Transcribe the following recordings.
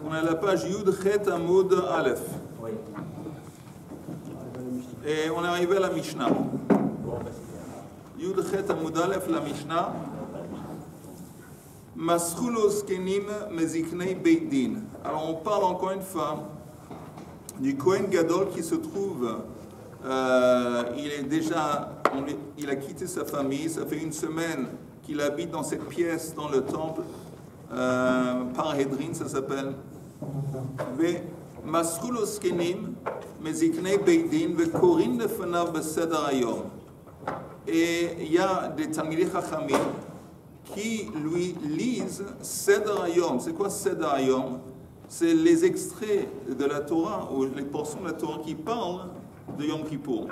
On est à la page Yud Chet Amud Aleph. Oui. Et on est arrivé à la Mishnah. Yud Chet Amud Aleph, la Mishnah. Maschulos Kenim Meziknei Beit Din. Alors on parle encore une fois du Kohen Gadol qui se trouve, il a quitté sa famille, ça fait une semaine qu'il habite dans cette pièce dans le temple, Parhedrin ça s'appelle. Maschulos Kenim Meziknei Beit Din Vekorin Lefanav Beseder Hayom. Et il y a des Talmidei Chachamim qui lui lisent Seder Hayom. C'est quoi Seder Hayom? C'est les extraits de la Torah, ou les portions de la Torah qui parlent de Yom Kippour.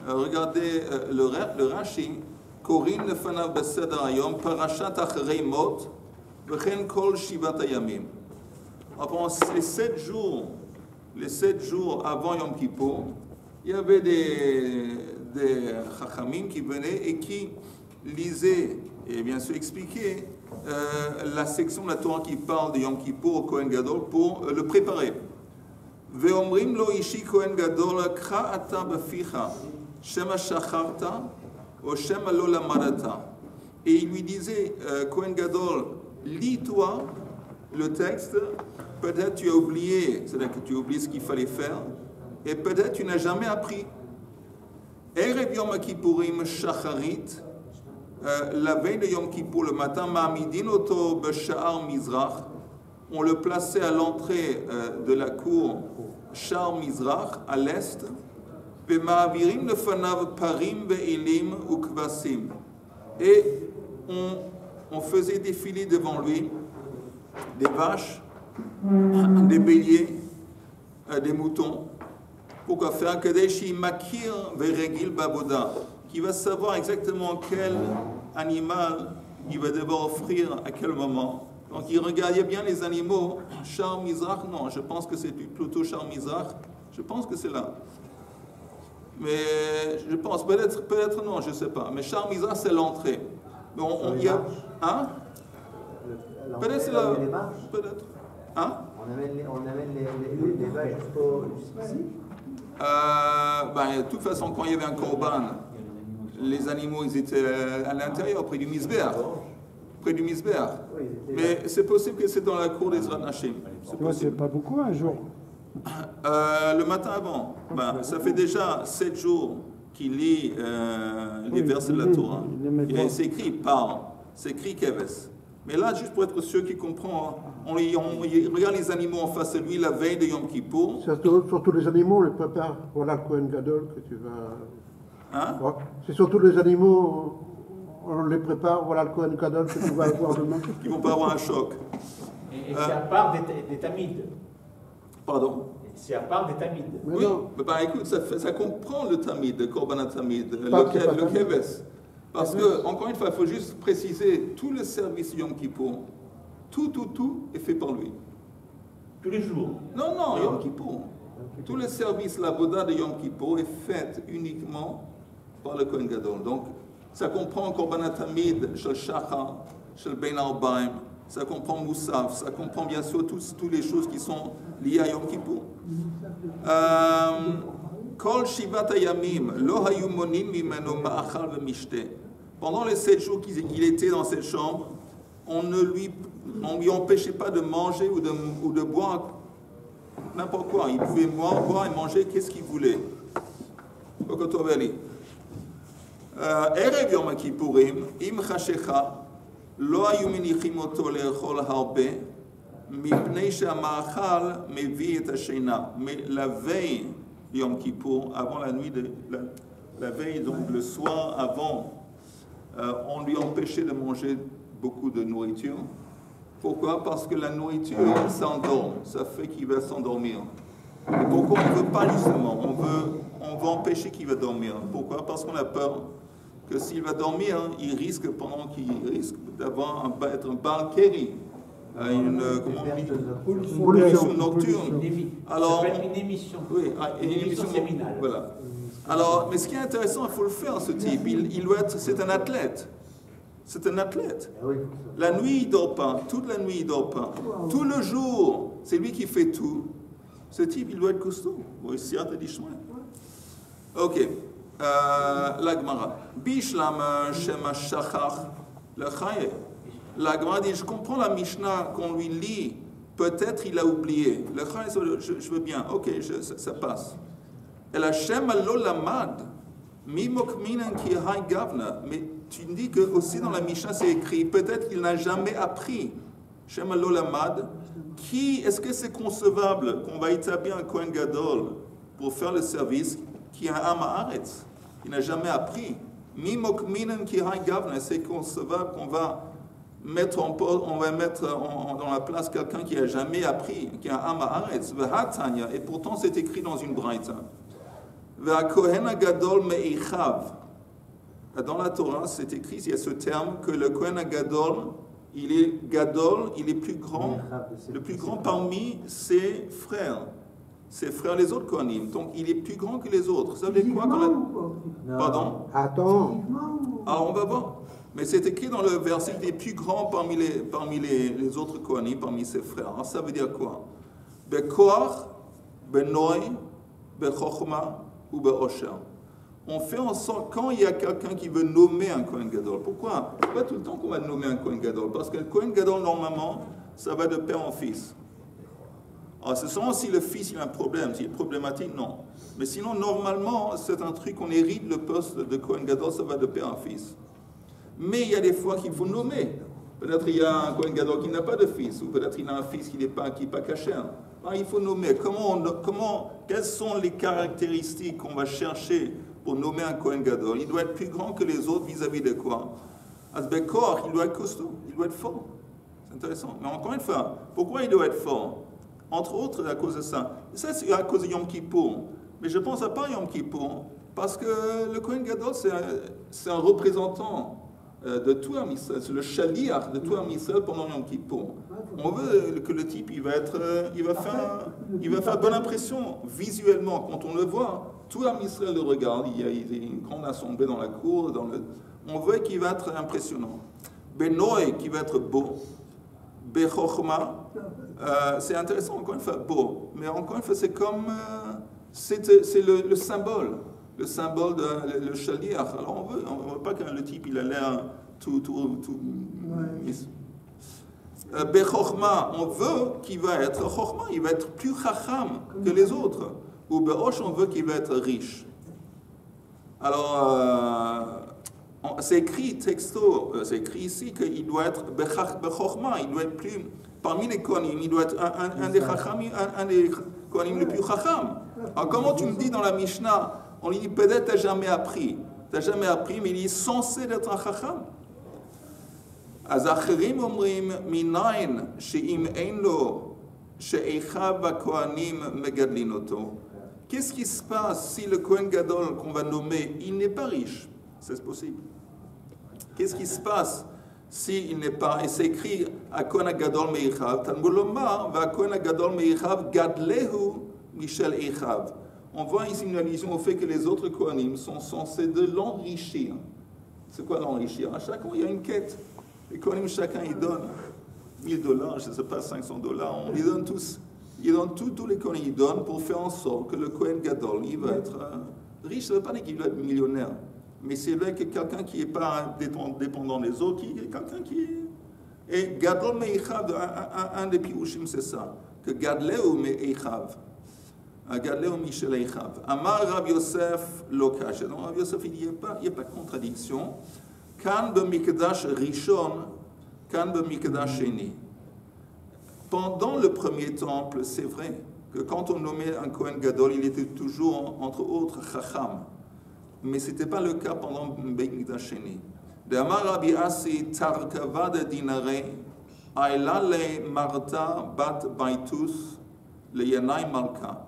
Regardez le Rashi. Korin lefanav beseder hayom, parashat achrei mot, v'chen kol shivat hayamim. Pendant les 7 jours avant Yom Kippour, il y avait des chachamim qui venaient et qui lisaient et bien sûr expliquaient la section de la Torah qui parle de Yom Kippour au Kohen Gadol pour le préparer. Ve'omrim lo ishi Kohen Gadol kra ata b'ficha shema shacharta o shema lo lamadata. Et il lui disait, Kohen Gadol, lis-toi le texte, peut-être tu as oublié, c'est-à-dire que tu as oublié ce qu'il fallait faire, et peut-être tu n'as jamais appris. Erev Yom Kippourim shacharit, la veille de Yom Kippour, le matin, Ma'amidin oto b'sha'ar mizrach, on le plaçait à l'entrée de la cour Sha'ar Mizrach, à l'est, Ve'ma'avirim lefanav parim ve'ilim ukvasim. Et on faisait défiler devant lui des vaches, des béliers, des moutons. Pourquoi faire? Kadeshi makir ve'regil baboda, qui va savoir exactement quel animal il va devoir offrir à quel moment. Donc il regardait bien les animaux. Sha'ar Mizrach, non, je pense que c'est plutôt Sha'ar Mizrach. Je pense que c'est là. Mais je pense, peut-être non, je ne sais pas. Mais Sha'ar Mizrach, c'est l'entrée. Il y a. Hein? Peut-être c'est là. Peut-être. Hein? On amène les vaches jusqu'ici. De toute façon, quand il y avait un korban, les animaux ils étaient à l'intérieur, près du misbéach. Près du misbéach. Mais c'est possible que c'est dans la cour des Ranachim. C'est pas beaucoup un jour. Le matin avant, ça fait déjà 7 jours qu'il lit les versets de la Torah. C'est écrit parle, c'est écrit keves. Mais là, juste pour être sûr qu'il comprend, on regarde les animaux en face de lui la veille de Yom Kippour. Surtout les animaux, on les prépare. Voilà le Kohen Gadol que tu vas. Hein? C'est surtout les animaux, on les prépare. Voilà le Kohen Gadol que tu vas avoir demain. Qui vont pas avoir un choc. Et c'est à part des tamides. Pardon? C'est à part des tamides. Oui, mais écoute, ça comprend le tamid, le korban tamid, le keves. Parce que, encore une fois, il faut juste préciser, tout le service Yom Kippour, tout est fait par lui. Tous les jours? Non, Yom Kippour. Tout le service, la boda de Yom Kippour est faite uniquement par le Kohen Gadol. Donc, ça comprend korban tamid, shel shachar, shel ben arbaim, ça comprend Moussaf, ça comprend bien sûr toutes les choses qui sont liées à Yom Kippour. Kol shivat hayamim lo hayu monim mimeno ma'achal ve'mishteh. Pendant les 7 jours qu'il était dans cette chambre, on lui empêchait pas de manger ou de boire n'importe quoi. Il pouvait boire et manger qu'est-ce qu'il voulait. Erev Yom Kippourim im chashecha lo hayu menichim oto le'echol harbe mipnei she'hama'achal mevi et hashena. Mais la veille Yom Kippour, avant la nuit la veille, donc le soir avant, on lui empêchait de manger beaucoup de nourriture. Pourquoi? Parce que la nourriture s'endort, ça fait qu'il va s'endormir. Et pourquoi on ne veut pas justement? On veut empêcher qu'il va dormir. Pourquoi? Parce qu'on a peur que s'il va dormir, il risque, pendant qu'il risque d'être un Baal Keri, une pollution nocturne. Alors, ça peut être une émission. Oui, une émission séminale. Voilà. Alors, mais ce qui est intéressant, il faut le faire, ce type. C'est un athlète. C'est un athlète. Ah oui, La nuit, il ne dort pas. Toute la nuit, il ne dort pas. Tout le jour, c'est lui qui fait tout. Ce type, il doit être costaud. Ok. La Gemara. Bishlam Shema Shachar le Chaye. La Gemara dit, je comprends la Mishnah qu'on lui lit. Peut-être il a oublié. Le Chaye, je veux bien. Ok, ça passe. Et la Shem Allo Lamad. Mimok Minan Ki Hai Gavna. Mais tu me dis que aussi dans la Mishnah c'est écrit, peut-être qu'il n'a jamais appris. Shem Allo Lamad. Est-ce que c'est concevable qu'on va établir un Kohen Gadol pour faire le service qui a un Am Haaretz, qui n'a jamais appris? Mimok Minan Ki Hai Gavna. C'est concevable qu'on va mettre dans la place quelqu'un qui n'a jamais appris, qui a un Am Haaretz. Et pourtant c'est écrit dans une braïta. Dans la Torah, c'est écrit, il y a ce terme que le Kohen Gadol, il est plus grand, le plus grand parmi ses frères les autres Kohanim. Donc il est plus grand que les autres. Ça veut dire quoi Pardon? Attends. Alors on va voir. Mais c'est écrit dans le verset qu'il est plus grand parmi les autres Kohanim, parmi ses frères. Alors ça veut dire quoi? Bekoach, Benoi, Bechochma ou Be'osher. On fait en sorte, quand il y a quelqu'un qui veut nommer un Kohen Gadol, pourquoi? Pas tout le temps qu'on va nommer un Kohen Gadol, parce que le Kohen Gadol, normalement, ça va de père en fils. Alors, c'est seulement si le fils il a un problème, s'il est problématique, non. Mais sinon, normalement, c'est un truc qu'on hérite le poste de Kohen Gadol, ça va de père en fils. Mais il y a des fois qu'il faut nommer. Peut-être il y a un Kohen Gadol qui n'a pas de fils, ou peut-être il a un fils qui n'est pas caché. Alors, il faut nommer. Quelles sont les caractéristiques qu'on va chercher pour nommer un Kohen Gadol? Il doit être plus grand que les autres vis-à-vis de quoi? Asbekor, il doit être costaud, il doit être fort. C'est intéressant. Mais encore une fois, pourquoi il doit être fort? Entre autres, à cause de ça. Ça, c'est à cause de Yom Kippour. Mais je pense à pas Yom Kippour, parce que le Kohen Gadol, c'est un représentant de tout Am Israël. C'est le shaliach de tout Am Israël pendant Yom Kippour. On veut que le type, il va faire bonne impression visuellement. Quand on le voit, tout Am Israël le regarde. Il y a une grande assemblée dans la cour. On veut qu'il va être impressionnant. Benoï, qui va être beau. Bechochma, c'est intéressant, encore une fois, beau. Mais encore une fois, c'est comme... c'est le symbole. Le symbole de le shaliach. Alors on veut pas que le type, il a l'air tout Bechochma, on veut qu'il va être chochma, il va être plus chacham que les autres. Ou be'osh, on veut qu'il va être riche. Alors, c'est écrit texto, c'est écrit ici qu'il doit être bechochma, il doit être plus, parmi les kohanim, il doit être un des kohanim les plus chacham. Alors comment tu me dis dans la Mishnah, on lui dit peut-être t'as jamais appris, mais il est censé être un chacham. אז האחרים אומרים, מניין שאם אין לו, שאחיו הכהנים מגדלים אותו. Qu'est-ce qui se passe si le Kohen Gadol qu'on va nommer, il n'est pas riche? C'est possible. Qu'est-ce qui se passe s'il n'est pas, et c'est écrit à Kohen Gadol me'ichav, Talmud lomar, va Kohen Gadol me'ichav gadlehu michel echav. On voit ici une allusion au fait que les autres Kohanim sont censés de l'enrichir. C'est quoi l'enrichir? À chaque fois, il y a une quête. Les Kohanim, chacun, ils donnent $1000, je ne sais pas, $500, ils donnent tous. Ils donnent tous les Kohanim, ils donnent pour faire en sorte que le Kohen Gadol, il va être riche. Ça ne veut pas dire qu'il va être millionnaire. Mais c'est vrai que quelqu'un qui n'est pas dépendant des autres, quelqu'un qui est... Et Gadol Me'ichav, un des pirouchim, c'est ça. Que Gadleu Me'ichav. Gadleu Michel Eichav. Amar Rav Yosef Lokash. Donc Rav Yosef, il n'y a pas de contradiction. Kan b'mikdash rishon, kan b'mikdash sheni. Pendant le premier temple, c'est vrai que quand on nommait un Kohen Gadol, il était toujours, entre autres, chacham. Mais ce n'était pas le cas pendant b'mikdash sheni. D'Amar Rabbi Asi tarkava de dinare, aïla le Marta bat baitus, le Yanai Malka.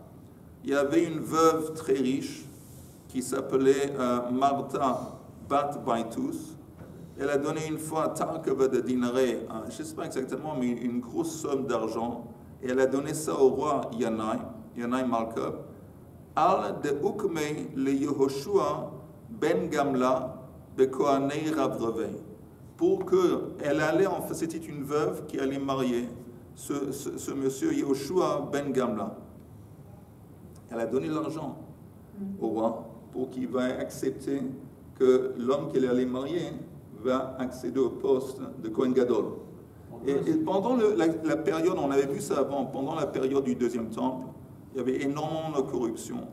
Il y avait une veuve très riche qui s'appelait Marta bat baitus. Elle a donné une fois tarkava de dinare, je ne sais pas exactement, mais une grosse somme d'argent. Et elle a donné ça au roi Yanai Malka. Al de ukme le Yehoshua ben Gamla de Kohanei Ravreve. pour qu'elle allait, en fait, c'était une veuve qui allait marier ce monsieur Yehoshua ben Gamla. Elle a donné de l'argent au roi pour qu'il va accepter que l'homme qu'elle allait marier va accéder au poste de Kohen Gadol. Et pendant la période, on avait vu ça avant, pendant la période du deuxième temple, il y avait énormément de corruption.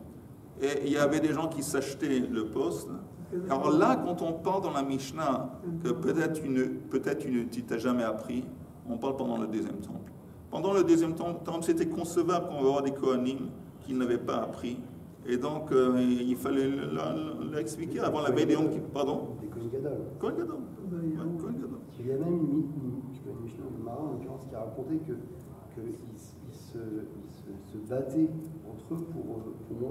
Et il y avait des gens qui s'achetaient le poste. Alors là, quand on parle dans la Mishnah, que peut-être tu n'as jamais appris, on parle pendant le deuxième temple. Pendant le deuxième temple, c'était concevable qu'on va avoir des Kohanim qui n'avaient pas appris. Et donc, il fallait l'expliquer avant la veille des Yom Kippur. Pardon? Des Kohen Gadol. Kohen Gadol. Ouais, Kohen Gadol. Il y a même une Mishnah de Marin, en l'occurrence, qui a raconté qu'ils se battaient entre eux pour monter.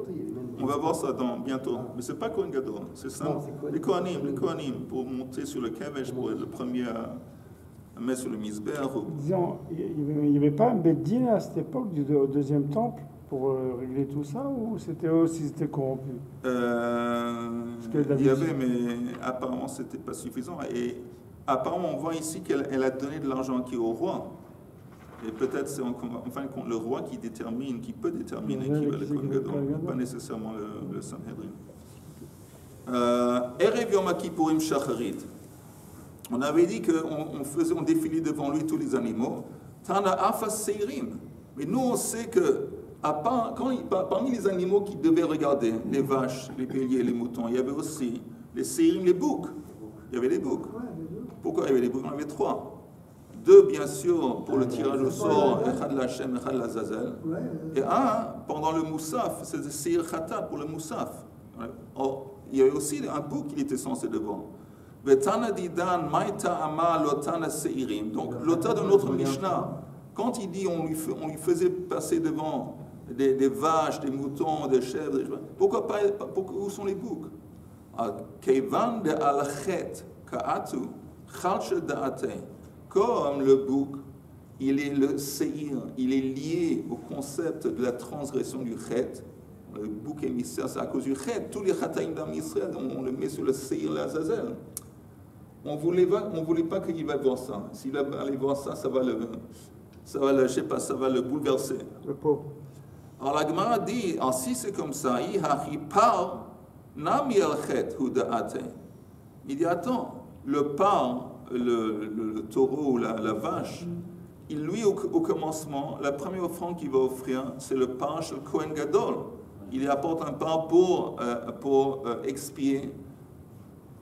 Il y avait même On va voir ça bientôt. Mais ce n'est pas Kohen Gadol, c'est ça. Non, c'est Les Kohanim, pour monter sur le Kavesh, pour être le premier à mettre sur le Mizbeach. Disons, il n'y avait pas un Beddin à cette époque au deuxième temple pour régler tout ça, ou c'était eux aussi c'était corrompu? Il y avait, mais apparemment c'était pas suffisant. Et apparemment on voit ici qu'elle a donné de l'argent qui au roi. Et peut-être c'est en fin de compte le roi qui peut déterminer qui va le Kohen Gadol, pas nécessairement le Sanhedrin. Erev Yom Kippourim Shacharit. On avait dit qu'on défilait devant lui tous les animaux. Tana Afas Seirim. Mais nous on sait que parmi les animaux qui devaient regarder, les vaches, les béliers, les moutons, il y avait aussi les seirim, les boucs. Il y avait les boucs. Pourquoi il y avait les boucs? On avait 3. 2, bien sûr, pour le tirage au sort, Echad Lachem, Echad Lazazel. Et 1, pendant le Moussaf, c'est le Seir Khatat pour le Moussaf. Or, il y avait aussi un bouc qui était censé devant. Vetana Didan, Maïta Ama, Lotana Seirim. Donc, l'auteur de notre Mishnah, quand il dit on lui faisait passer devant des vaches, des moutons, des chèvres, pourquoi pas, où sont les boucs? Kevan de al-Chet, Ka'atu, Chalche Da'ate. Comme le bouc, il est le seir, il est lié au concept de la transgression du chet. Le bouc émissaire, c'est à cause du chet. Tous les chataïm d'Am Israël, on le met sur le seir, l'Azazel. On voulait pas qu'il va voir ça. S'il va aller voir ça, ça va le bouleverser. Le pauvre. Alors la Gemara dit, si c'est comme ça, il dit, attends, le taureau ou la vache, lui au commencement, la première offrande qu'il va offrir, c'est le pain chez le Kohen Gadol. Il y apporte un pain pour expier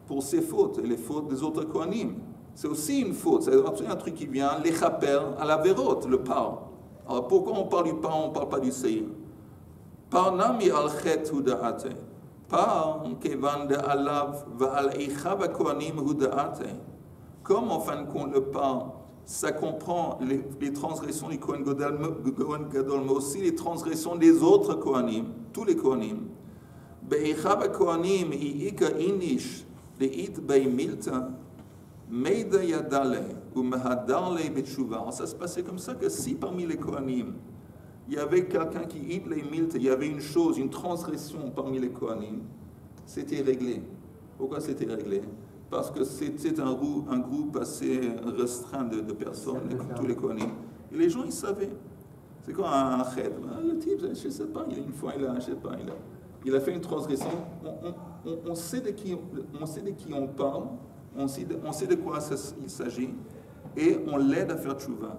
pour ses fautes et les fautes des autres Kohanim. C'est aussi une faute, c'est un truc qui vient l'échapper à la vérote, le pain. Alors pourquoi on parle du pain, on ne parle pas du seir? Par nami al chet hu da'ate. Par kevan de alav va al eicha va kohanim hu da'ate. Comme en fin de compte le pain, ça comprend les transgressions du Kohen Gadol, mais aussi les transgressions des autres Kohanim, tous les Kohanim. Be'eicha va kohanim i'ika inish le'it bei milta meida yadale ou mehadale betshuva. Ça se passait comme ça que si parmi les Kohanim, il y avait quelqu'un qui hit les miltes, il y avait une transgression parmi les Kohanim, c'était réglé. Pourquoi c'était réglé? Parce que c'était un groupe assez restreint de personnes, tous les Kohanim. Et les gens, ils savaient. C'est quoi un chet? Le type, je ne sais pas, une fois, il a fait une transgression. On sait de qui on parle, on sait de quoi il s'agit, et on l'aide à faire tchouva.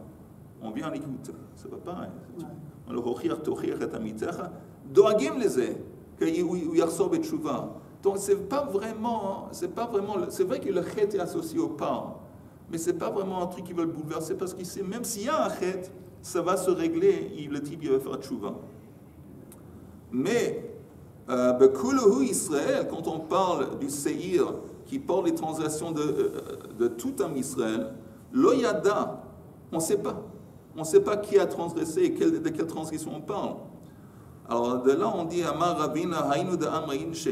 On vient en écoute. C'est pas pareil. On le hochir tochir et amitecha. Doagim leze que il ressort de tchouva. Donc c'est vrai que le chet est associé au pain, mais c'est pas vraiment un truc qui va le bouleverser parce qu'il sait même s'il y a un chet, ça va se régler. Le type il va faire tchouva. Mais Bekuluhu Israël, quand on parle du seir qui porte les transgressions de tout un Israël, l'oyada, on ne sait pas. On ne sait pas qui a transgressé et de quelle transgression on parle. Alors de là on dit Amar Ravina Hainu de Amrainche.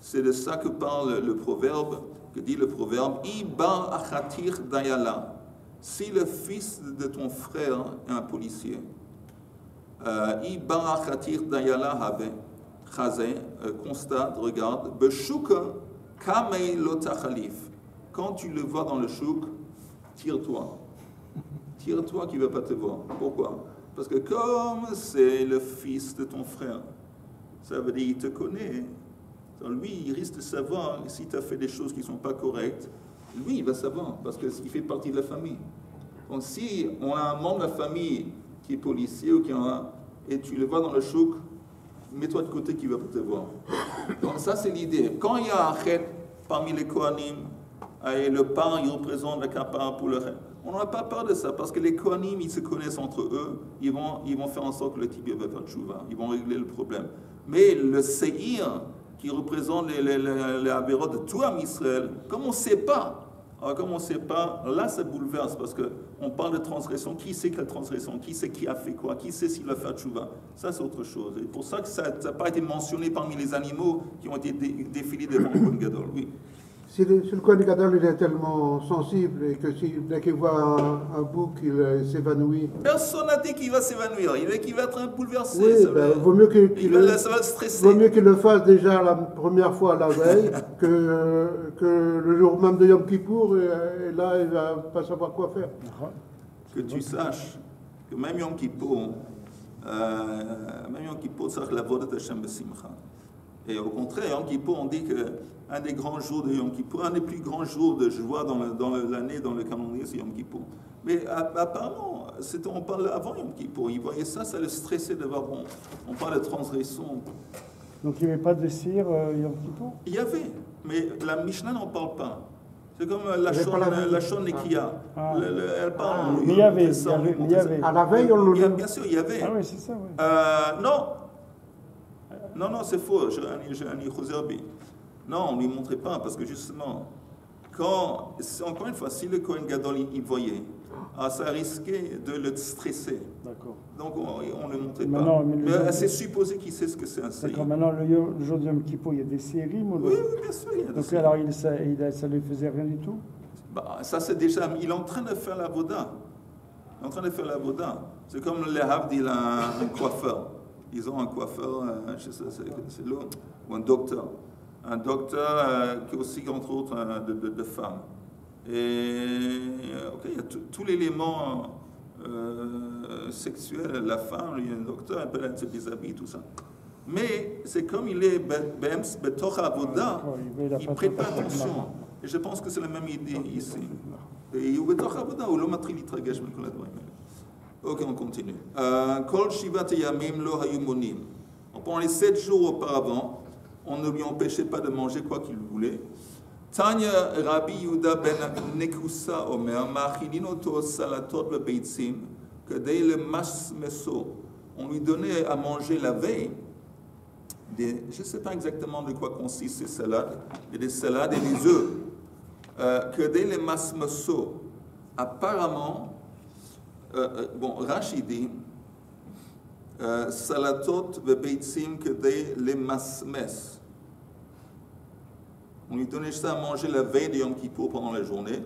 C'est de ça que parle le proverbe, que dit le proverbe Ibar achatir dayala. Si le fils de ton frère est un policier, Ibar achatir dayala have, Chazé, constate, regarde, Beshuka kamei lotachalif. quand tu le vois dans le chouk, tire-toi. Tire-toi qu'il ne va pas te voir. Pourquoi? Parce que comme c'est le fils de ton frère, ça veut dire qu'il te connaît. Alors lui, il risque de savoir si tu as fait des choses qui ne sont pas correctes. Lui, il va savoir, parce qu'il fait partie de la famille. Donc si on a un membre de la famille qui est policier ou qui en a, et tu le vois dans le chouk, mets-toi de côté qu'il ne va pas te voir. Donc ça, c'est l'idée. Quand il y a un chet parmi les Kohanim, et le pain, il représente la kapara pour le chet, on n'a pas peur de ça, parce que les Kohanim, ils se connaissent entre eux, ils vont faire en sorte que le type va faire tchouva, ils vont régler le problème. Mais le Seir, qui représente les avérotes de tout Am Israël, comme on ne sait pas, alors comme on ne sait pas, là ça bouleverse, parce qu'on parle de transgression, qui sait quelle transgression, qui sait qui a fait quoi, qui sait s'il va faire tchouva, ça c'est autre chose. Et pour ça que ça n'a pas été mentionné parmi les animaux qui ont été défilés devant le Kohen Gadol, oui. Si le Kohen Gadol il est tellement sensible et que dès qu'il voit un bouc, il s'évanouit. Personne n'a dit qu'il va s'évanouir, qu'il va être bouleversé. Oui, vaut mieux ça va le stresser. Vaut mieux qu'il le fasse déjà la première fois la veille que le jour même de Yom Kippour, et là il ne va pas savoir quoi faire. Que tu saches que même Yom Kippour, c'est la voix de Hashem Besimcha. Et au contraire, Yom Kippour, on dit qu'un des grands jours de Yom Kippour, un des plus grands jours de joie dans l'année, dans le calendrier, c'est Yom Kippour. Mais apparemment, on parle avant Yom Kippour. Ils voyaient ça le stressait de voir, on parle de transgression. Donc il n'y avait pas de cire Yom Kippour? Il y avait, mais la Mishnah n'en parle pas. C'est comme la Shon Nekiya. Elle parle. Mais il y avait. À la veille, on le. Bien sûr, il y avait. Ah oui, c'est ça, oui. Non, c'est faux. J'ai un Ichozerbi. Non, on ne lui montrait pas, parce que justement, encore une fois, si le Kohen Gadol il voyait, ça risquait de le stresser. D'accord. Donc on ne le montrait pas. Mais c'est supposé qu'il sait ce que c'est un sérim. D'accord, maintenant le jour de Yom Kippour, il y a des sérim ou oui, bien sûr. Il y a donc alors ça ne lui faisait rien du tout? Ça c'est déjà. Il est en train de faire la voda. C'est comme le Havdil, un coiffeur. Ils ont un coiffeur, c'est l'autre, ou un docteur. Un docteur qui est aussi, entre autres, de femmes. Et il y a tout l'élément sexuel, la femme, il y a un docteur, elle peut être des habits, tout ça. Mais c'est comme il est Betor Avoda, il ne prête pas attention. Et je pense que c'est la même idée ici. Et il est Betor Avoda, ou l'homme a tritragesh, mais qu'on a droit. Ok, on continue. Kol Shivat Yamim Lo Hayumonim. Pendant les 7 jours auparavant, on ne lui empêchait pas de manger quoi qu'il voulait. Tanya Rabbi Yehuda ben Nekusa Omer, Machilinoto Salatot Beitzim, que dès le Masmeso, on lui donnait à manger la veille. Je ne sais pas exactement de quoi consistent ces salades, mais des salades et des œufs. Que dès le Masmeso, apparemment, Rashi dit Salatot Beitzim, que dès le Masmes. On lui donnait ça à manger la veille de Yom Kippour pendant la journée.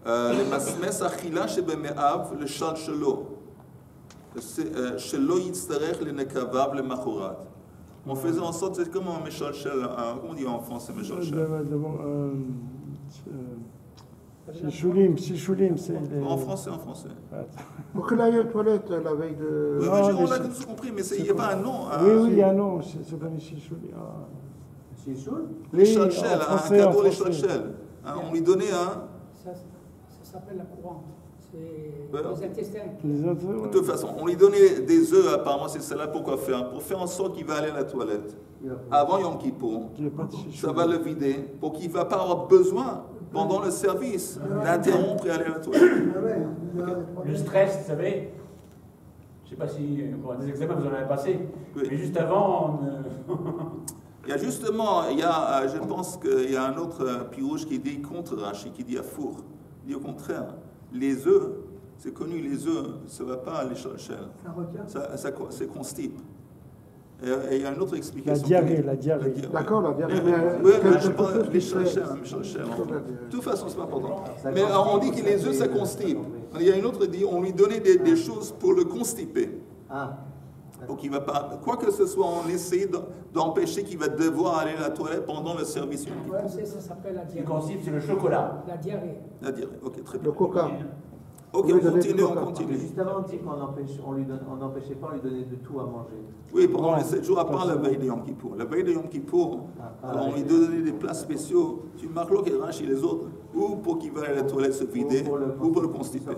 Le masmes achila shebeme'av le shal shelo. Shelo yitztarech le nekavav le machorat. On faisait en sorte, c'est comme un mechalchel. Comment on dit en français mechalchel? Shishulim, c'est. En français. Pour qu'il aille aux toilettes la veille de. Oui, on a tous compris, mais il n'y a pas un nom. Oui, il y a un nom, c'est pas les Shishulim. Les chalchel, un cadeau, les chalchel. On lui donnait un. Ça s'appelle la courante. C'est les intestins. De toute façon, on lui donnait des œufs, apparemment, c'est cela pourquoi faire? Pour faire en sorte qu'il va aller à la toilette. Avant Yom Kippour, ça va le vider, pour qu'il ne va pas avoir besoin, pendant le service, d'interrompre et aller à la toilette. Le stress, vous savez, je ne sais pas si des examens vous en avez passé, mais juste avant, Il y a justement, je pense qu'il y a un autre pirouge qui dit contre Rashi, qui dit à four. Il dit au contraire, les œufs, c'est connu, les œufs, ça ne va pas à l'échalchel. Ça constipe. Et il y a une autre explication. La diarrhée. D'accord, la diarrhée. Oui, je parle des l'échalchel. De toute façon, c'est pas important. Mais on dit que les œufs, ça constipe. Il y a une autre qui dit, on lui donnait des choses pour le constiper. pour qu'il va pas, quoi que ce soit, on essaie d'empêcher qu'il va devoir aller à la toilette pendant le service Yom Kippour. Ça s'appelle la Ce qui diarrhée. consiste, c'est le chocolat. La diarrhée. La diarrhée, ok, très bien. Le coca. Ok, Oui, on donner continue, du on coca. continue. Juste avant, on dit qu'on n'empêchait pas de lui donner de tout à manger. Oui, pendant les 7 jours, à part la veille de Yom Kippour. La veille de Yom Kippour, alors on lui donnait des plats spéciaux, tu marques l'eau qui est chez les autres, ou pour qu'il va à la toilette se vider, ou pour le constiper.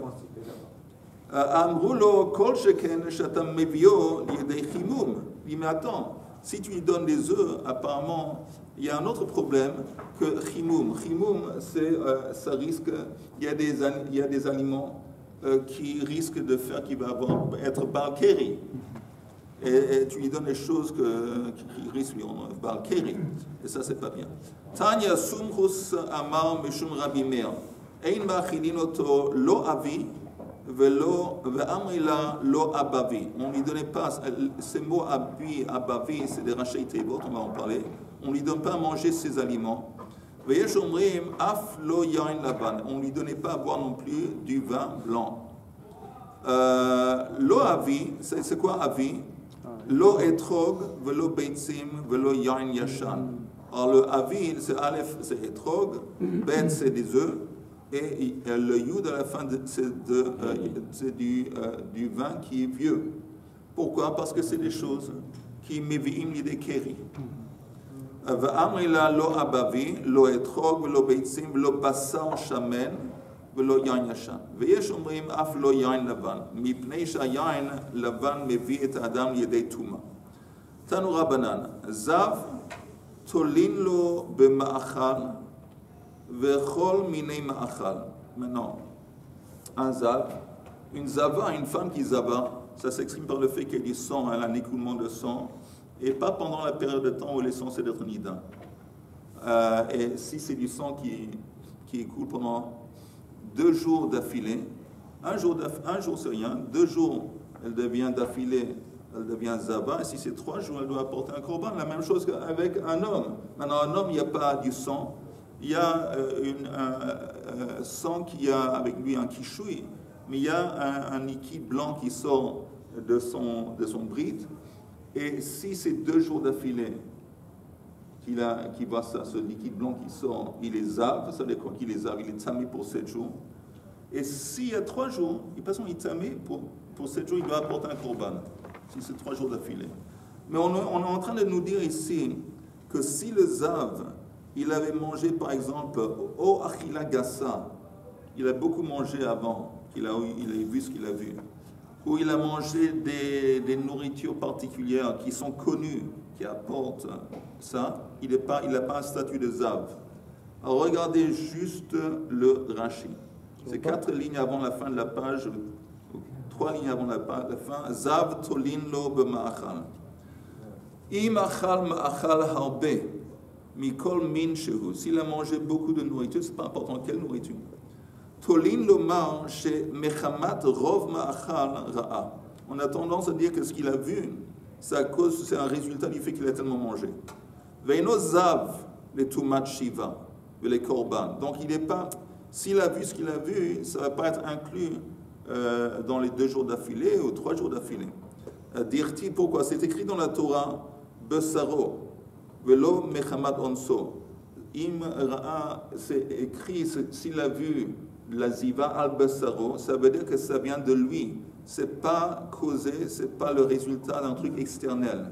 אמרו לו, כל שכן שאתה מביאו לידי חימום. Il dit, mais attends, si tu lui donnes des œufs, apparemment, il y a un autre problème que chimoum. Chimoum, ça risque, il y a des aliments qui risquent de faire qu'il va être balkéri. Et tu lui donnes des choses qui risquent d'être balkéri. Et ça, c'est pas bien. Tanya sumchus amar mishum Rabbi Meir. Ein ma'achilin oto lo avi. Velo, ve'amrila lo abavi. On ne lui donnait pas, ces mots abavi, c'est des rachei tevot, on va en parler. On ne lui donne pas à manger ces aliments. Ve'yesh omrim af lo yain lavan. On ne lui donnait pas à boire non plus du vin blanc. Lo avi, c'est quoi avi? Lo etrog, velo beitzim, velo yain yashan. Alors le avi, c'est aleph, c'est etrog, bet, c'est des œufs. Et le yud à la fin, c'est du vin qui est vieux. Pourquoi? Parce que c'est des choses qui mevi'im l'idée keri. V'amrila lo abavi, lo etrog, lo beitzim, lo basar shamen, lo yain yashan. Ve'yesh omrim af lo yain lavan. Mipnei shayain lavan mevi et adam l'idée tuma. Tanu Rabbanan. Zav tolin lo b'ma'achal. Vechol minei ma'achal. Maintenant, un zav, une zava, une femme qui zava, ça s'exprime par le fait qu'il y a du sang, un écoulement de sang, et pas pendant la période de temps où il est censé être nida. Et si c'est du sang qui écoule pendant 2 jours d'affilée, un jour c'est rien, 2 jours elle devient d'affilée, elle devient zava, et si c'est 3 jours, elle doit apporter un korban. La même chose qu'avec un homme. Maintenant, un homme, il n'y a pas du sang. Il y a un sang qui a avec lui un kishui, mais il y a un liquide blanc qui sort de son bride. Et si c'est 2 jours d'affilée qu'il voit ça, ce liquide blanc qui sort, il est zav, ça veut dire quoi qu'il est zav, il est tamé pour 7 jours. Et s'il y a 3 jours, de toute façon il est tamé pour 7 jours, il doit apporter un korban, si c'est 3 jours d'affilée. Mais on est en train de nous dire ici que si le zav, il avait mangé, par exemple, au achila gassa, il a beaucoup mangé avant, il a vu ce qu'il a vu, ou il a mangé des nourritures particulières qui sont connues, qui apportent ça, il n'a pas un statut de zav. Alors regardez juste le Rashi. C'est 4 lignes avant la fin de la page, 3 lignes avant la fin. Zav tolin lo b'ma'achal. Im achal ma'achal harbe. Mikol min shehu. S'il a mangé beaucoup de nourriture, c'est pas important quelle nourriture. Tolin lomar chez mechamat rov ma'achal ra'a. On a tendance à dire que ce qu'il a vu, c'est un résultat du fait qu'il a tellement mangé. Veino zav les tumat shiva, les korban. Donc il n'est pas. S'il a vu ce qu'il a vu, ça ne va pas être inclus dans les 2 jours d'affilée ou 3 jours d'affilée. Dirti, pourquoi? C'est écrit dans la Torah, besaro. Velo mechamat onso. Im ra'a, c'est écrit, s'il a vu la ziva al besaro, ça veut dire que ça vient de lui. C'est pas causé, c'est pas le résultat d'un truc externel.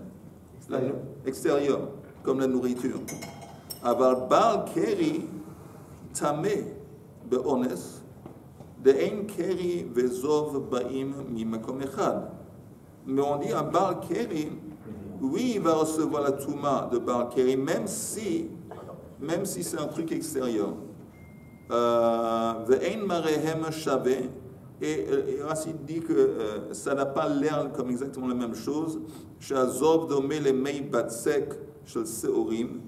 Extérieur, comme la nourriture. Aval bal keri tameh be'ones, de'en keri vezov ba'im mimakom echad. Mais on dit un bal keri, oui, il va recevoir la touma de Baal Keri, même si c'est un truc extérieur. Ve'en marehem shavé, et Racine dit que ça n'a pas l'air comme exactement la même chose. Shazov domé le mei batsek shel seorim.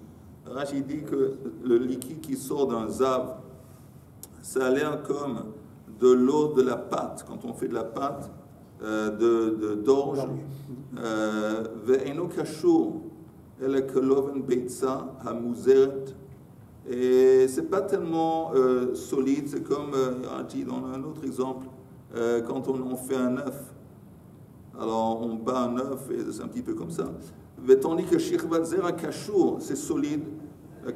Rachid dit que le liquide qui sort d'un zav, ça a l'air comme de l'eau de la pâte, quand on fait de la pâte d'orge. Ve'eno kashur el keloven beitza hamuzeret. Et c'est pas tellement solide, c'est comme dit dans un autre exemple, quand on fait un œuf. Alors on bat un œuf et c'est un petit peu comme ça. Mais tandis que Shirvat Zera Kashour, c'est solide,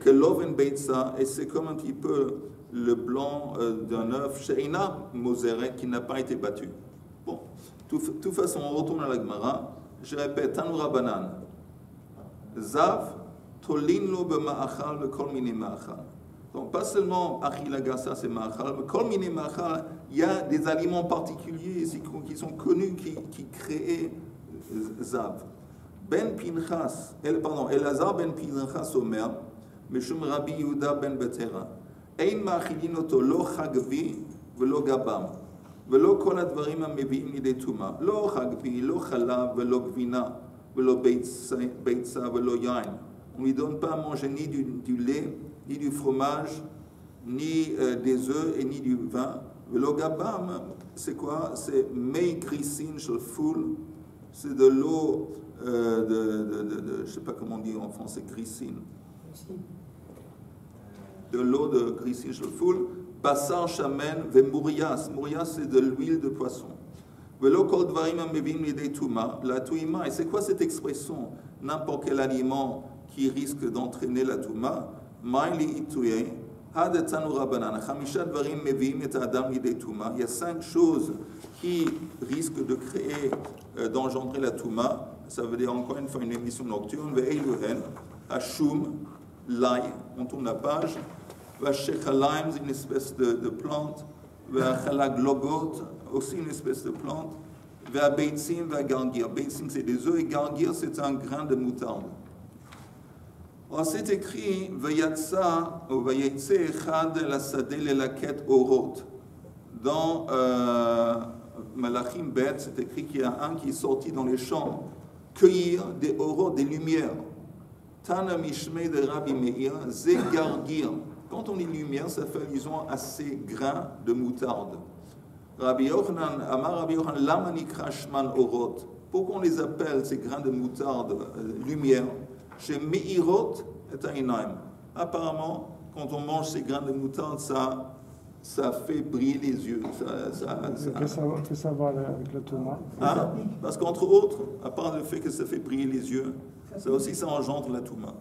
que l'oven beitza, et c'est comme un petit peu le blanc d'un œuf, Sheina Moseret, qui n'a pas été battu. Bon, de toute façon, on retourne à la Gemara. Je répète, Tanura Banan. Zav, Tolinlo B'ma'achal, Kol Mini Ma'achal. Donc, pas seulement Achilagasa, c'est Ma'achal, mais Kol Mini Ma'achal, il y a des aliments particuliers qui sont connus, qui créent Zav. Ben Pinchas, Elazar Ben Pinchas Omer, Meshum Rabbi Yehuda Ben Betera. Ein ma'achilin oto lo chagvi velo gabam, velo kol advarim hameviim lidei tuma, lo chagvi, lo chalav, velo gvina, velo beitza, velo yain. On ne lui donne pas à manger ni du lait, ni du fromage, ni des œufs et ni du vin. Velo gabam, c'est quoi? C'est mei grisin shel ful, c'est de l'eau je ne sais pas comment on dit en français, grissine. De l'eau de grissine shel ful, basar shamen ve mourias. Mourias, c'est de l'huile de poisson. Velo kol dvarim hamevim lidei tuma, la tuima. Et c'est quoi cette expression? N'importe quel aliment qui risque d'entraîner la touma. Maïli ituye, had tanura banana. Chamisha dvarim mevim et adam lidei tuma. Il y a 5 choses qui risquent de créer, d'engendrer la touma. Ça veut dire encore une fois une émission nocturne. Ve'eluhen, hashum, l'ail, on tourne la page. Vashechalaim, c'est une espèce de plante. Vachalaglogot, aussi une espèce de plante. Ve'abeitzim, ve'agargir. Beitzim, c'est des œufs, et gargir, c'est un grain de moutarde. Alors, c'est écrit Ve'yatsa, ou Ve'yatse echad la sadeh lelaket orot. Dans Malachim Bet, c'est écrit qu'il y a un qui est sorti dans les champs cueillir des orot, des lumières. Tana mishmei de Rabbi Meir, ze gargir. Quand on dit lumière, ça fait allusion à ces grains de moutarde. Rabbi Yochanan, Amar Rabbi Yochanan, lama nikra shman orot. Pourquoi on les appelle ces grains de moutarde lumière? Chez Meirot et Ainaim. Apparemment, quand on mange ces grains de moutarde, ça fait briller les yeux. Que ça va avec le tomate? Hein? Parce qu'entre autres, à part le fait que ça fait briller les yeux, ça aussi ça engendre la touma.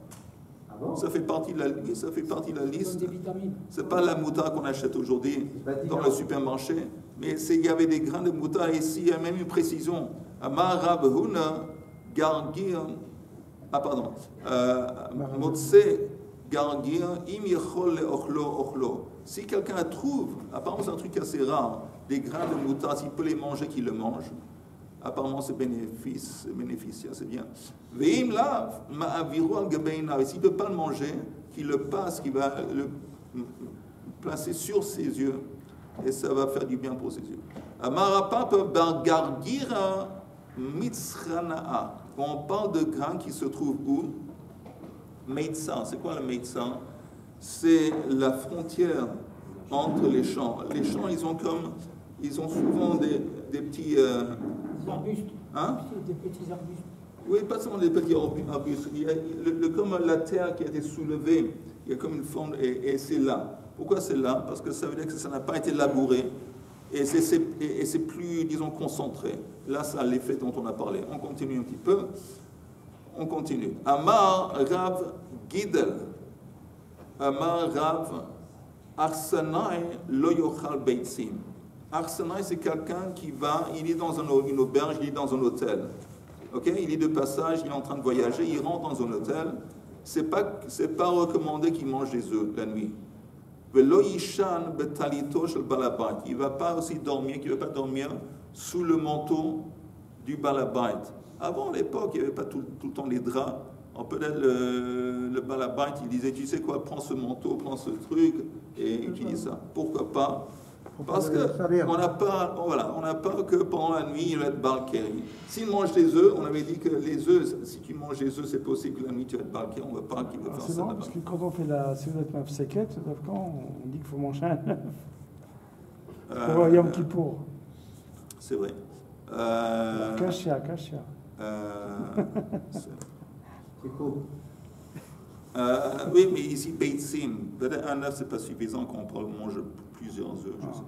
Ah bon? Ça fait partie de la liste. Des vitamines. C'est pas la moutarde qu'on achète aujourd'hui dans le supermarché, mais il y avait des grains de moutarde. Et ici, il y a même une précision. Amar Rab Huna gargir. Ah pardon. Motse gargir im yechol leochlo ochlo. Si quelqu'un trouve, apparemment c'est un truc assez rare, des grains de moutarde, s'il peut les manger, qu'il le mange. Apparemment c'est bénéficieux, c'est bien. Veim lav ma'aviru al gabeina. Et s'il ne peut pas le manger, qu'il le passe, qu'il va le placer sur ses yeux, et ça va faire du bien pour ses yeux. Amarapapa bar gargira mitzrana'a. Quand on parle de grains qui se trouvent où? Meitza. C'est quoi le Meitza? C'est la frontière entre les champs. Les champs, ils ont souvent des petits... Des arbustes. Hein? Des petits arbustes. Oui, pas seulement des petits arbustes. Il y a comme la terre qui a été soulevée, il y a comme une forme, et c'est là. Pourquoi c'est là? Parce que ça veut dire que ça n'a pas été labouré, et c'est plus, disons, concentré. Là, ça a l'effet dont on a parlé. On continue un petit peu. On continue. Amar Rav Gidel. Amar Rav Arsenai lo yochal beitzim. Arsenai, c'est quelqu'un qui il est dans une auberge, il est dans un hôtel. Okay? Il est de passage, il est en train de voyager, il rentre dans un hôtel. C'est pas recommandé qu'il mange des œufs la nuit. Velo yishan betalito shel balabait. Il ne va pas aussi dormir, qu'il ne va pas dormir sous le manteau du balabait. Avant, à l'époque, il n'y avait pas tout le temps les draps. Peut-être le balabait, il disait, tu sais quoi, prends ce manteau, prends ce truc, et utilise ça. Pourquoi pas? Parce qu'on n'a pas que pendant la nuit, il va être balkeri. S'il mange des œufs, on avait dit que les œufs, si tu manges des œufs, c'est possible que la nuit tu vas être balkeri. On ne veut pas qu'il va faire ça. C'est bon, parce que quand on fait la Seudat Mafseket, on dit qu'il faut manger un œuf. Pour Yom Kippour. C'est vrai. Kashia. C'est cool. Oui, mais ici, Beitzim, peut-être un œuf, c'est pas suffisant quand on mange plusieurs œufs, je ne sais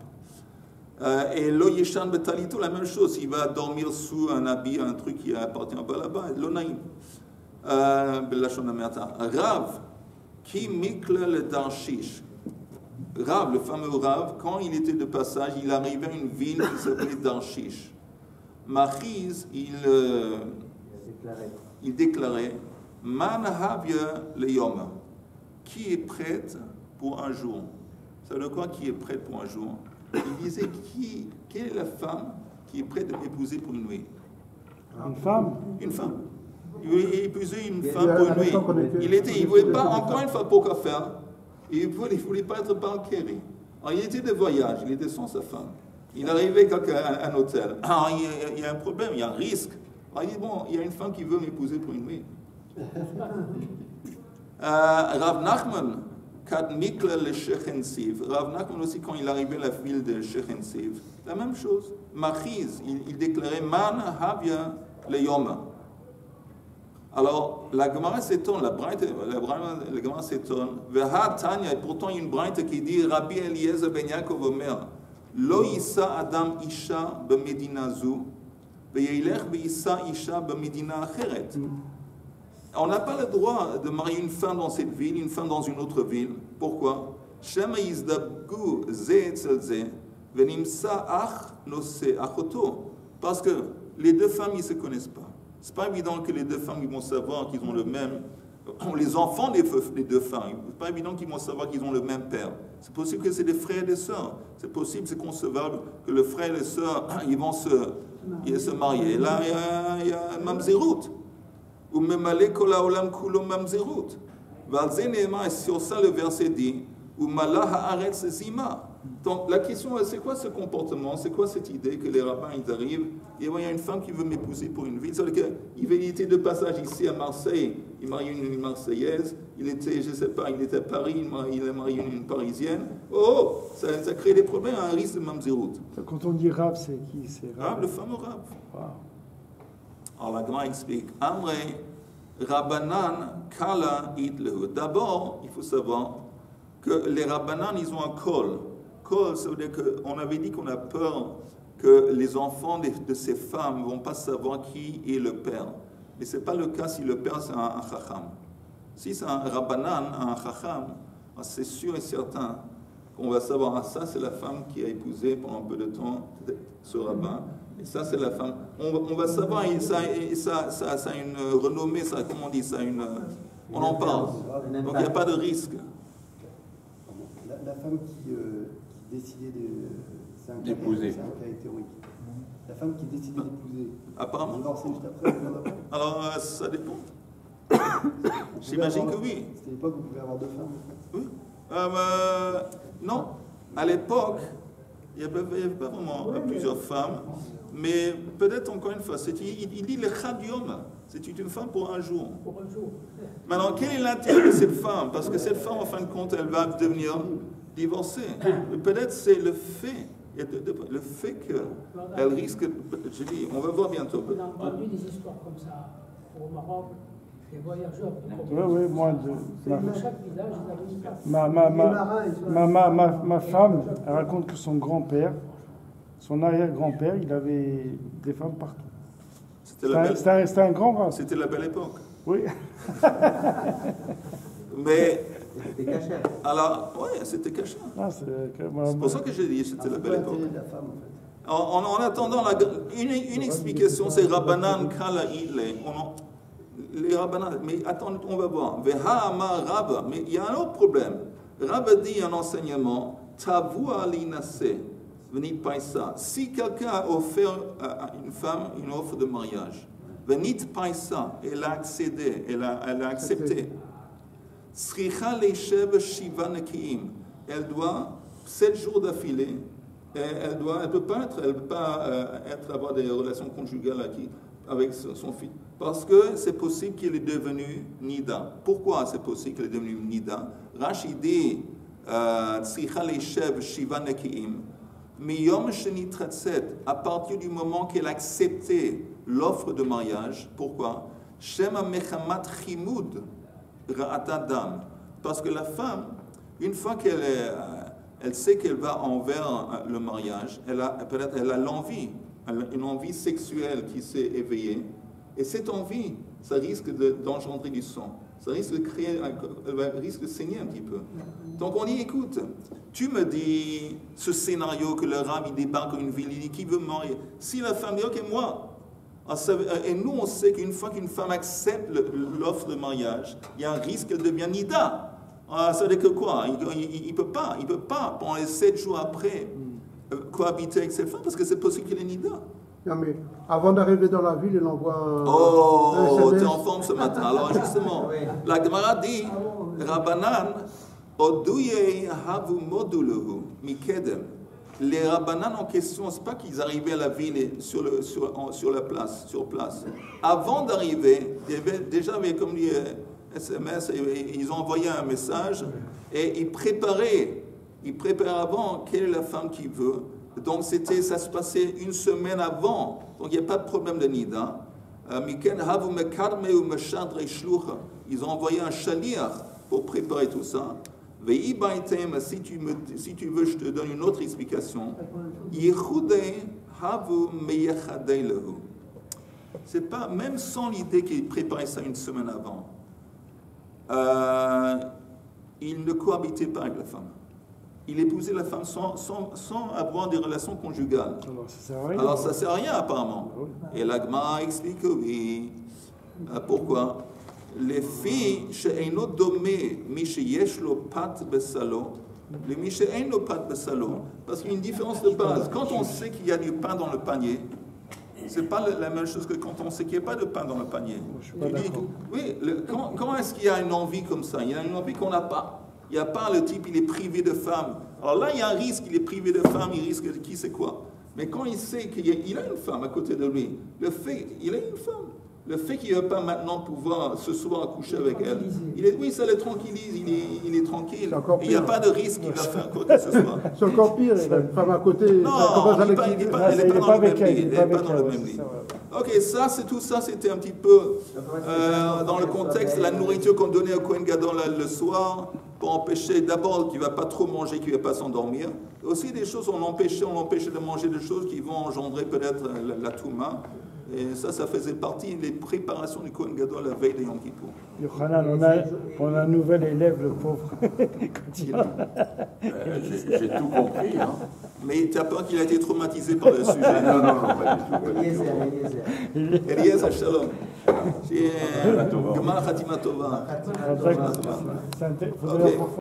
Et lo yeshan betalito, la même chose. Il va dormir sous un habit, un truc qui appartient pas là-bas. Lo naïm. Belashon amerta. Rav, qui mikle le darshish. Rav, le fameux Rav, quand il était de passage, il arrivait à une ville qui s'appelait Darshish. Machiz, il déclarait Man havia le yom, qui est prête pour un jour. Ça veut dire quoi, qui est prête pour un jour? Il disait quelle est la femme qui est prête à m'épouser pour une nuit? Une femme? Une femme. Il voulait épouser une femme pour une nuit. Il ne voulait pas, encore une fois, pourquoi faire? Il ne voulait pas être banquier. Alors, il était de voyage, il était sans sa femme. Il arrivait à un hôtel. Alors, il y a un problème, il y a un risque. Alors, il dit, bon, il y a une femme qui veut m'épouser pour une nuit. Rav Nachman, Kad Mikla le Shechensiv. Rav Nachman aussi, quand il arrivait à la ville de Shechensiv, la même chose. Machiz, il déclarait, Man havia le Yom. Alors, la Gemara s'étonne, la Gemara s'étonne. Veha Tanya, et pourtant il y a une braïte qui dit Rabbi Eliezer ben Yaakov Omer, Lo yissa Adam isha b'medina zu, ve'yelech ve'yissa isha b'medina acheret. On n'a pas le droit de marier une femme dans cette ville, une femme dans une autre ville. Pourquoi? Shema yizdabgu ze etzel ze, ve'nimsa ach nose achoto. Parce que les deux femmes, ils ne se connaissent pas. C'est pas évident que les deux femmes ils vont savoir qu'ils ont le même... Les enfants des deux femmes, c'est pas évident qu'ils vont savoir qu'ils ont le même père. C'est possible que c'est des frères et des sœurs. C'est possible, c'est concevable que le frère et les sœurs, ils vont se marier. Et là, il y a mamzerut. Ou memale kol haolam kulo mamzerut. Val ze neema, et sur ça le verset dit, ou mala haaretz zima. Donc la question c'est quoi ce comportement, c'est quoi cette idée que les rabbins ils arrivent, et il y a une femme qui veut m'épouser pour une ville, c'est-à-dire qu'il était de passage ici à Marseille, il marie une Marseillaise, il était, je sais pas, il était à Paris, il a marié une Parisienne, ça crée des problèmes, un risque de mamzerout. Quand on dit Rav, c'est qui? C'est Rav, le fameux Rav. Wow. Alors la Gemara explique, Amre Rabbanan Kala Idlehu. D'abord, il faut savoir que les Rabbanan, ils ont un col. Ça veut dire qu'on avait dit qu'on a peur que les enfants de ces femmes ne vont pas savoir qui est le père. Mais ce n'est pas le cas si le père c'est un chacham. Si c'est un rabbanan, un chacham, c'est sûr et certain qu'on va savoir, ça c'est la femme qui a épousé pendant un peu de temps ce rabbin, et ça c'est la femme. On va savoir, et ça a une renommée, ça, comment on dit, ça a une... On en parle. Donc il n'y a pas de risque. La femme qui décidait d'épouser. C'est un cas hétérique. La femme qui décidait d'épouser. Apparemment. Divorcer juste après, alors ça dépend. J'imagine que oui. C'était l'époque où vous pouvez avoir deux femmes. Oui. Non. À l'époque, il n'y avait pas vraiment plusieurs femmes. Mais peut-être encore une fois, il dit le chadium. C'est une femme pour un jour. Pour un jour. Maintenant, quel est l'intérêt de cette femme? Parce que cette femme, en fin de compte, elle va devenir divorcée. Peut-être c'est le fait qu'elle risque... Je dis, on va voir bientôt. On a entendu des histoires comme ça au Maroc, des voyageurs. Oui, moi, chaque village, ils avaient ma femme, elle raconte que son grand-père, son arrière-grand-père, il avait des femmes partout. C'était un grand race. C'était la belle époque. Oui. Mais... C'était caché. Alors, oui, c'était caché. C'est pour ça que j'ai dit c'était la belle époque. En attendant, une explication, c'est Rabbanan Kala Ile. Les Rabbanan, mais attendez, on va voir. Veha Rabba, mais il y a un autre problème. Rabba dit un enseignement, Tavua linase, venit paisa. Si quelqu'un a offert à une femme une offre de mariage, venit paisa, elle a accédé, elle a accepté. Sricha leishev shiva nekiim. Elle doit 7 jours d'affilée. Elle peut pas avoir des relations conjugales avec son fils. Parce que c'est possible qu'elle est devenue nida. Pourquoi c'est possible qu'elle est devenue nida? Rashi dit Sricha leishev shiva nekiim. Miyom sheni tratzet. À partir du moment qu'elle a accepté l'offre de mariage. Pourquoi? Shema mechamat chimud. Parce que la femme, une fois qu'elle elle sait qu'elle va envers le mariage, peut-être elle a l'envie, une envie sexuelle qui s'est éveillée, et cette envie, ça risque d'engendrer du sang. Ça risque de créer, risque de saigner un petit peu. Donc on dit, écoute, tu me dis ce scénario que le rab il débarque dans une ville, il dit qui veut marier. Si la femme dit, ok, moi. Et nous, on sait qu'une fois qu'une femme accepte l'offre de mariage, il y a un risque qu'elle devienne nida. Ça veut dire que quoi? Il peut pas, pendant les 7 jours après, cohabiter avec cette femme parce que c'est possible qu'il est nida. Non, mais avant d'arriver dans la ville, il envoie un. Oh, t'es en forme ce matin. Alors justement, la Gemara dit, Rabbanan, Odouye havu moduluhu mikedem. Les Rabbanan en question, c'est pas qu'ils arrivaient à la ville et sur place. Avant d'arriver, déjà avec comme dit SMS, ils ont envoyé un message et ils préparaient avant quelle est la femme qui veut. Donc ça se passait une semaine avant, donc il n'y a pas de problème de nida. Ils ont envoyé un chaliar pour préparer tout ça. Si tu veux, je te donne une autre explication. C'est pas, même sans l'idée qu'ils préparaient ça une semaine avant, ils ne cohabitaient pas avec la femme. Il épousait la femme sans avoir des relations conjugales. Alors ça sert à rien apparemment. Et l'Agma explique que oui. Pourquoi? Les filles, she'eino domé, mi sheyesh lo pat besalo, le mi she'eino pat besalo. Parce qu'il y a une différence de base. Quand on sait qu'il y a du pain dans le panier, c'est pas la même chose que quand on sait qu'il n'y a pas de pain dans le panier. Oui, comment est-ce qu'il y a une envie comme ça? Il y a une envie qu'on n'a pas. Il n'y a pas le type, il est privé de femme. Alors là, il y a un risque, il est privé de femme, il risque de qui sait quoi. Mais quand il sait qu'il a une femme à côté de lui, il a une femme. Le fait qu'il ne va pas maintenant pouvoir ce soir coucher avec elle, oui, ça le tranquillise, il est tranquille. Il n'y a pas de risque qu'il va faire quoi que ce soit. C'est encore pire, il a une femme à côté. Non, elle n'est pas dans le même lit. Ok, tout ça, c'était un petit peu dans le contexte de la nourriture qu'on donnait au Kohen Gadol le soir pour empêcher d'abord qu'il ne va pas trop manger, qu'il ne va pas s'endormir. Aussi des choses, on l'empêchait de manger des choses qui vont engendrer peut-être la touma. Et ça faisait partie des préparations du Kohen Gadol la veille de Yom Kippour. Yochanan, on a un nouvel élève, le pauvre. J'ai tout compris. Hein. Mais tu as peur qu'il a été traumatisé par le sujet? Non, pas du tout. Eliezer, shalom. Gemar Khatima Tova.